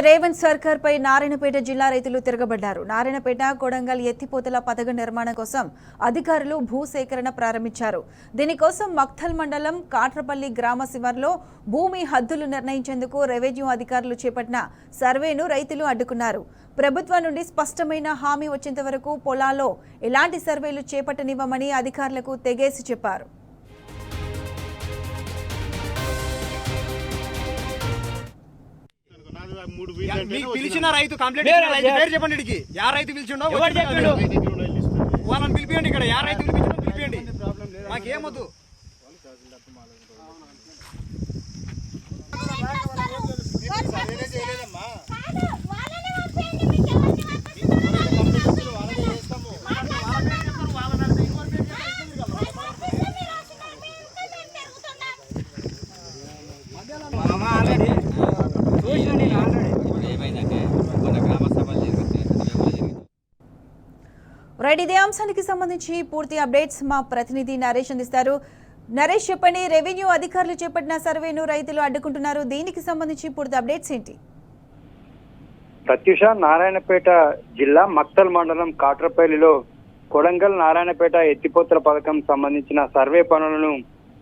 రేవంత్ సర్కార్ పై నారాయణపేట జిల్లా రైతులు తిరగబడ్డారు. నారాయణపేట కొడంగల్ ఎత్తిపోతల పథక నిర్మాణం కోసం అధికారులు భూసేకరణ ప్రారంభించారు. దీనికోసం మక్తల్ మండలం కాట్రపల్లి గ్రామ శివార్లో భూమి హద్దులు నిర్ణయించేందుకు రెవెన్యూ అధికారులు చేపట్టిన సర్వేను రైతులు అడ్డుకున్నారు. ప్రభుత్వం నుండి స్పష్టమైన హామీ వచ్చేంత వరకు పొలాల్లో ఎలాంటి సర్వేలు చేపట్టనివ్వమని అధికారులకు తెగేసి చెప్పారు. పిలిచిన రైతు కంప్లీట్ పేరు చెప్పండి. యా రైతు పిలిచిండో వాళ్ళని పిలిపియండి. ఇక్కడ యా రైతు పిలిపించడం పిలిపియండి. మాకేమొద్దు. రైట్, ఇదే అంశానికి సంబంధించి పూర్తి అప్డేట్స్ మా ప్రతినిధి నరేష్ అందిస్తారు. నరేష్, చెప్పండి, రెవెన్యూ అధికారులు చేపట్టిన సర్వేను రైతులు అడ్డుకుంటున్నారు. దీనికి సంబంధించి పూర్తి అప్డేట్స్ ఏంటి? ప్రత్యూష, నారాయణపేట జిల్లా మక్తల్ మండలం కాట్రపల్లిలో కొడంగల్ నారాయణపేట ఎత్తిపోతల పథకం సంబంధించిన సర్వే పనులను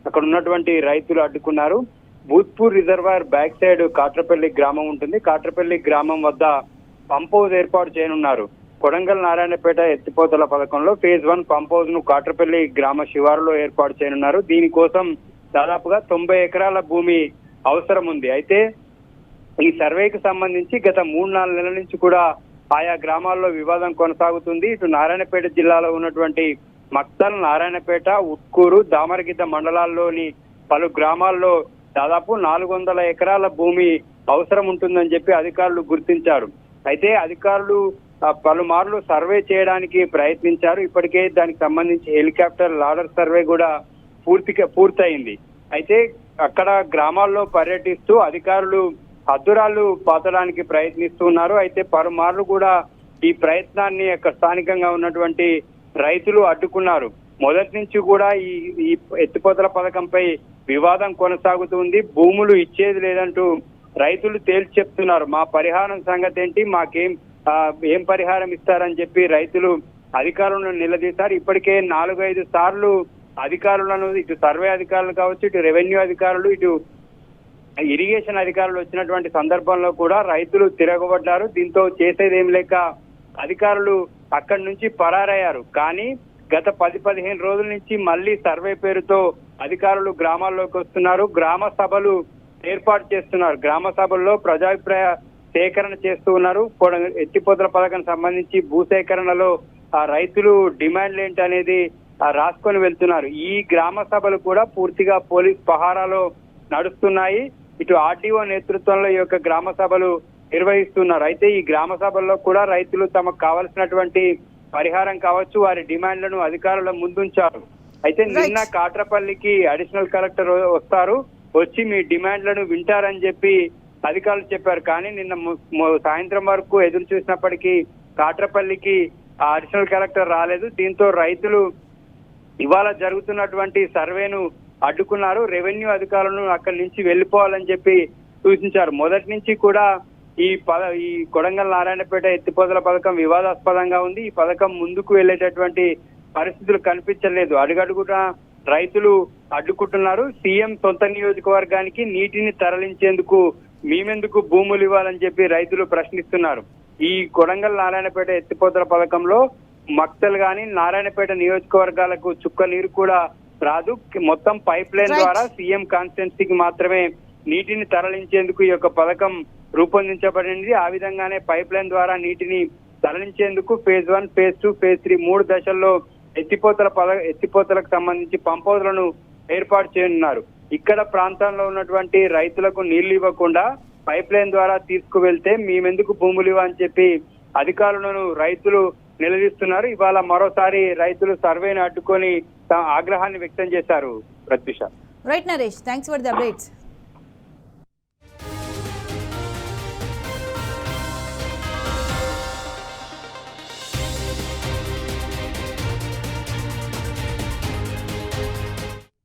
అక్కడ ఉన్నటువంటి రైతులు అడ్డుకున్నారు. Bhoothpur reservoir back side Katrapalli గ్రామం ఉంటుంది. కాట్రపల్లి గ్రామం వద్ద పంప్ హౌస్ ఏర్పాటు చేయనున్నారు. కొడంగల్ నారాయణపేట ఎత్తిపోతల పథకంలో ఫేజ్ 1 పంప్ హౌస్ ను కాట్రపల్లి గ్రామ శివారులో ఏర్పాటు చేయనున్నారు. దీనికోసం దాదాపుగా 90 ఎకరాల భూమి అవసరం ఉంది. అయితే ఈ సర్వేకి సంబంధించి గత 3-4 నెలల నుంచి కూడా ఆయా గ్రామాల్లో వివాదం కొనసాగుతుంది. ఇటు నారాయణపేట జిల్లాలో ఉన్నటువంటి మక్తల్, నారాయణపేట, ఉట్కూరు, దామరగిద్ద మండలాల్లోని పలు గ్రామాల్లో దాదాపు 400 ఎకరాల భూమి అవసరం ఉంటుందని చెప్పి అధికారులు గుర్తించారు. అయితే అధికారులు పలుమార్లు సర్వే చేయడానికి ప్రయత్నించారు. ఇప్పటికే దానికి సంబంధించి హెలికాప్టర్ లాడర్ సర్వే కూడా పూర్తయింది. అయితే అక్కడ గ్రామాల్లో పర్యటిస్తూ అధికారులు హద్దురాళ్లు పాతడానికి ప్రయత్నిస్తున్నారు. అయితే పలుమార్లు కూడా ఈ ప్రయత్నాన్ని అక్కడ స్థానికంగా ఉన్నటువంటి రైతులు అడ్డుకున్నారు. మొదటి నుంచి కూడా ఈ ఎత్తిపోతల పథకంపై వివాదం కొనసాగుతుంది. భూములు ఇచ్చేది లేదంటూ రైతులు తేల్చి చెప్తున్నారు. మా పరిహారం సంగతి ఏంటి, ఏం పరిహారం ఇస్తారని చెప్పి రైతులు అధికారులను నిలదీశారు. ఇప్పటికే 4-5 సార్లు అధికారులను, ఇటు సర్వే అధికారులు కావచ్చు, ఇటు రెవెన్యూ అధికారులు, ఇటు ఇరిగేషన్ అధికారులు వచ్చినటువంటి సందర్భంలో కూడా రైతులు తిరగబడ్డారు. దీంతో చేసేదేం లేక అధికారులు అక్కడి నుంచి పరారయ్యారు. కానీ గత 10-15 రోజుల నుంచి మళ్ళీ సర్వే పేరుతో అధికారులు గ్రామాల్లోకి వస్తున్నారు. గ్రామ సభలు ఏర్పాటు చేస్తున్నారు. గ్రామ సభల్లో ప్రజాభిప్రాయ సేకరణ చేస్తూ ఉన్నారు. ఎత్తిపోతల పథకం సంబంధించి భూసేకరణలో ఆ రైతులు డిమాండ్లు ఏంటి అనేది రాసుకొని వెళ్తున్నారు. ఈ గ్రామ సభలు కూడా పూర్తిగా పోలీస్ పహారాలో నడుస్తున్నాయి. ఇటు ఆర్టీఓ నేతృత్వంలో ఈ యొక్క గ్రామ సభలు నిర్వహిస్తున్నారు. అయితే ఈ గ్రామ సభల్లో కూడా రైతులు తమకు కావలసినటువంటి పరిహారం కావచ్చు, వారి డిమాండ్లను అధికారుల ముందుంచారు. అయితే నిన్న కాట్రపల్లికి అడిషనల్ కలెక్టర్ వస్తారు, వచ్చి మీ డిమాండ్లను వింటారని చెప్పి అధికారులు చెప్పారు. కానీ నిన్న సాయంత్రం వరకు ఎదురు చూసినప్పటికీ కాట్రపల్లికి అడిషనల్ కలెక్టర్ రాలేదు. దీంతో రైతులు ఇవాళ జరుగుతున్నటువంటి సర్వేను అడ్డుకున్నారు. రెవెన్యూ అధికారులను అక్కడి నుంచి వెళ్లిపోవాలని చెప్పి సూచించారు. మొదటి నుంచి కూడా ఈ కొడంగల్ నారాయణపేట ఎత్తిపోతల పథకం వివాదాస్పదంగా ఉంది. ఈ పథకం ముందుకు వెళ్లేటటువంటి పరిస్థితులు కనిపించలేదు. అడుగడుగున రైతులు అడ్డుకుంటున్నారు. సీఎం సొంత నియోజకవర్గానికి నీటిని తరలించేందుకు మేమెందుకు భూములు ఇవ్వాలని చెప్పి రైతులు ప్రశ్నిస్తున్నారు. ఈ కొడంగల్ నారాయణపేట ఎత్తిపోతల పథకంలో మక్తల్ గాని నారాయణపేట నియోజకవర్గాలకు చుక్క నీరు కూడా రాదు. మొత్తం పైప్ లైన్ ద్వారా సీఎం కాన్స్టిట్యున్సీకి మాత్రమే నీటిని తరలించేందుకు ఈ యొక్క పథకం రూపొందించబడింది. ఆ విధంగానే పైప్ లైన్ ద్వారా నీటిని తరలించేందుకు ఫేజ్ 1, ఫేజ్ 2, ఫేజ్ 3 3 దశల్లో ఎత్తిపోతలకు సంబంధించి పంప్ హౌస్లను ఏర్పాటు చేయనున్నారు. ఇక్కడ ప్రాంతంలో ఉన్నటువంటి రైతులకు నీళ్లు ఇవ్వకుండా పైప్ లైన్ ద్వారా తీసుకువెళ్తే మేమెందుకు భూములు ఇవ్వని చెప్పి అధికారులను రైతులు నిలదీస్తున్నారు. ఇవాళ మరోసారి రైతులు సర్వేను అడ్డుకొని తమ ఆగ్రహాన్ని వ్యక్తం చేశారు. Pratyusha. Right Naresh, thanks for the updates.